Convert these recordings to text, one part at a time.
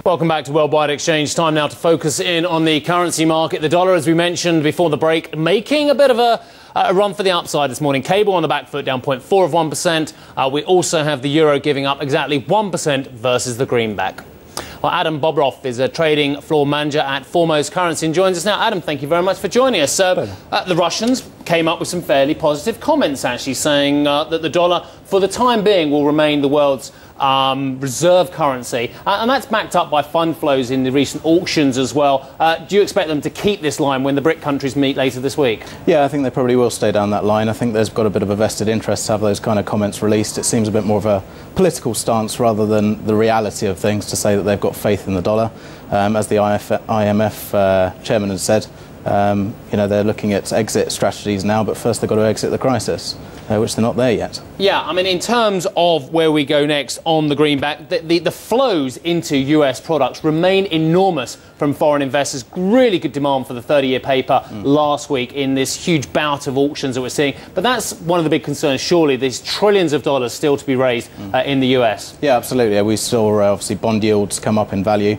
Welcome back to Worldwide Exchange. Time now to focus in on the currency market. The dollar, as we mentioned before the break, making a bit of a run for the upside this morning. Cable on the back foot, down 0.4%. We also have the euro giving up exactly 1% versus the greenback. Well, Adam Bobroff is a trading floor manager at Foremost Currency and joins us now. Adam, thank you very much for joining us. The Russians came up with some fairly positive comments, actually, saying that the dollar, for the time being, will remain the world's reserve currency. And that's backed up by fund flows in the recent auctions as well. Do you expect them to keep this line when the BRIC countries meet later this week? Yeah, I think they probably will stay down that line. I think there's got a bit of a vested interest to have those kind of comments released. It seems a bit more of a political stance rather than the reality of things to say that they've got faith in the dollar. As the IMF chairman has said, they're looking at exit strategies now, but first they've got to exit the crisis, which they're not there yet. Yeah, I mean, in terms of where we go next on the greenback, the flows into US products remain enormous from foreign investors. Really good demand for the 30-year paper last week in this huge bout of auctions that we're seeing. But that's one of the big concerns, surely. There's trillions of dollars still to be raised in the US. Yeah, absolutely. We saw, obviously, bond yields come up in value,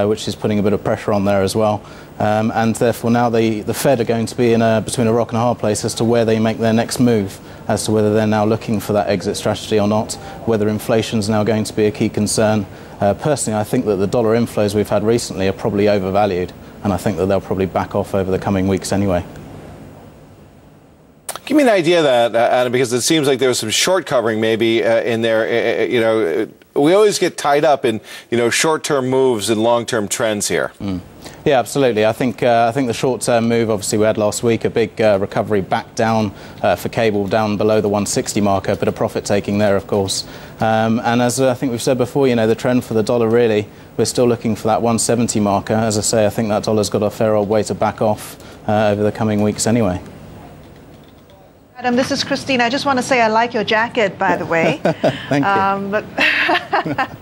which is putting a bit of pressure on there as well. And therefore now the Fed are going to be in between a rock and a hard place as to where they make their next move, as to whether they're now looking for that exit strategy or not, whether inflation's now going to be a key concern. Personally, I think that the dollar inflows we've had recently are probably overvalued, and I think that they'll probably back off over the coming weeks anyway. Give me an idea of that, Adam, because it seems like there was some short covering maybe in there. We always get tied up in, short-term moves and long-term trends here. Yeah, absolutely. I think the short-term move, obviously, we had last week, a big recovery back down for cable, down below the 160 marker, a bit of profit-taking there, of course. And as I think we've said before, the trend for the dollar, really, we're still looking for that 170 marker. As I say, I think that dollar's got a fair old way to back off over the coming weeks anyway. Adam, this is Christine. I just want to say I like your jacket, by the way. Thank you.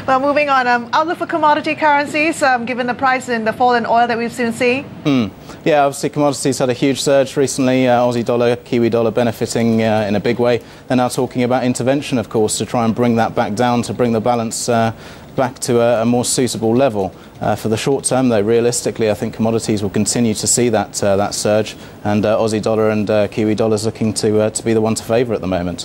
Well, moving on. Outlook for commodity currencies, given the price and the fall in oil that we've seen. Yeah, obviously commodities had a huge surge recently. Aussie dollar, Kiwi dollar benefiting in a big way. They're now talking about intervention, of course, to try and bring that back down, to bring the balance back to a more suitable level. For the short term, though, realistically, I think commodities will continue to see that surge, and Aussie dollar and Kiwi dollar is looking to be the one to favour at the moment.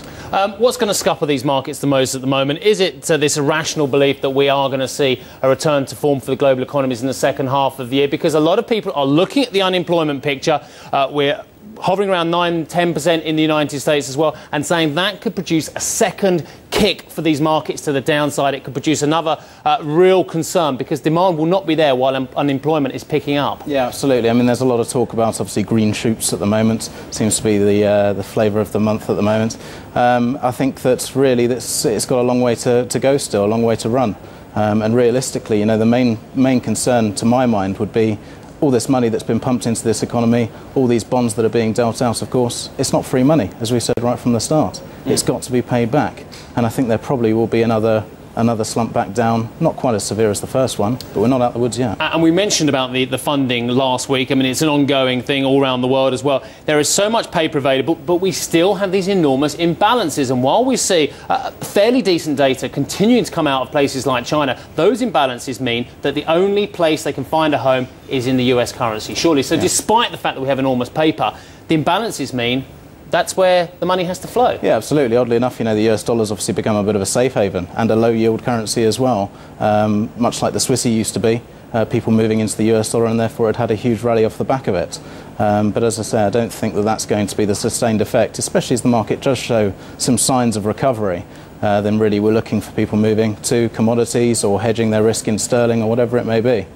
What's going to scupper these markets the most at the moment? Is it this irrational belief that we are going to see a return to form for the global economies in the second half of the year? Because a lot of people are looking at the unemployment picture. We're hovering around 9–10% in the United States as well, and saying that could produce a second kick for these markets to the downside. It could produce another real concern, because demand will not be there while unemployment is picking up. Yeah, absolutely. I mean, there's a lot of talk about, obviously, green shoots at the moment. Seems to be the flavour of the month at the moment. I think that really it's got a long way to go still, a long way to run. And realistically, the main concern to my mind would be all this money that's been pumped into this economy, all these bonds that are being dealt out, of course, it's not free money, as we said right from the start. It's got to be paid back. And I think there probably will be another slump back down, not quite as severe as the first one, but we're not out the woods yet. And we mentioned about the funding last week. I mean, it's an ongoing thing all around the world as well. There is so much paper available, but we still have these enormous imbalances. And while we see fairly decent data continuing to come out of places like China, those imbalances mean that the only place they can find a home is in the US currency, surely. So despite the fact that we have enormous paper, the imbalances mean that's where the money has to flow. Yeah, absolutely. Oddly enough, the US dollar's obviously become a bit of a safe haven and a low yield currency as well, much like the Swissy used to be. People moving into the US dollar, and therefore it had a huge rally off the back of it. But as I say, I don't think that that's going to be the sustained effect, especially as the market does show some signs of recovery. Then really we're looking for people moving to commodities or hedging their risk in sterling or whatever it may be.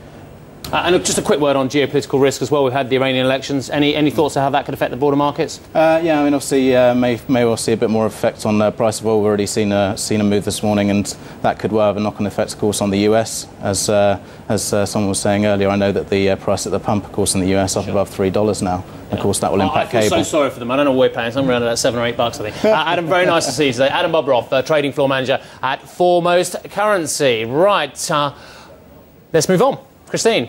And just a quick word on geopolitical risk as well. We've had the Iranian elections. Any thoughts on how that could affect the broader markets? Yeah, I mean, obviously, may well see a bit more effect on the price of oil. We've already seen a move this morning, and that could well have a knock-on effect, of course, on the US. As someone was saying earlier, I know that the price at the pump, of course, in the US, up above $3 now. Of course, that will impact cable. I feel so sorry for them. I don't know what we're paying. Somewhere around about $7 or $8, I think. Adam, very nice to see you today. Adam Bobroff, trading floor manager at Foremost Currency. Right, let's move on. Christine.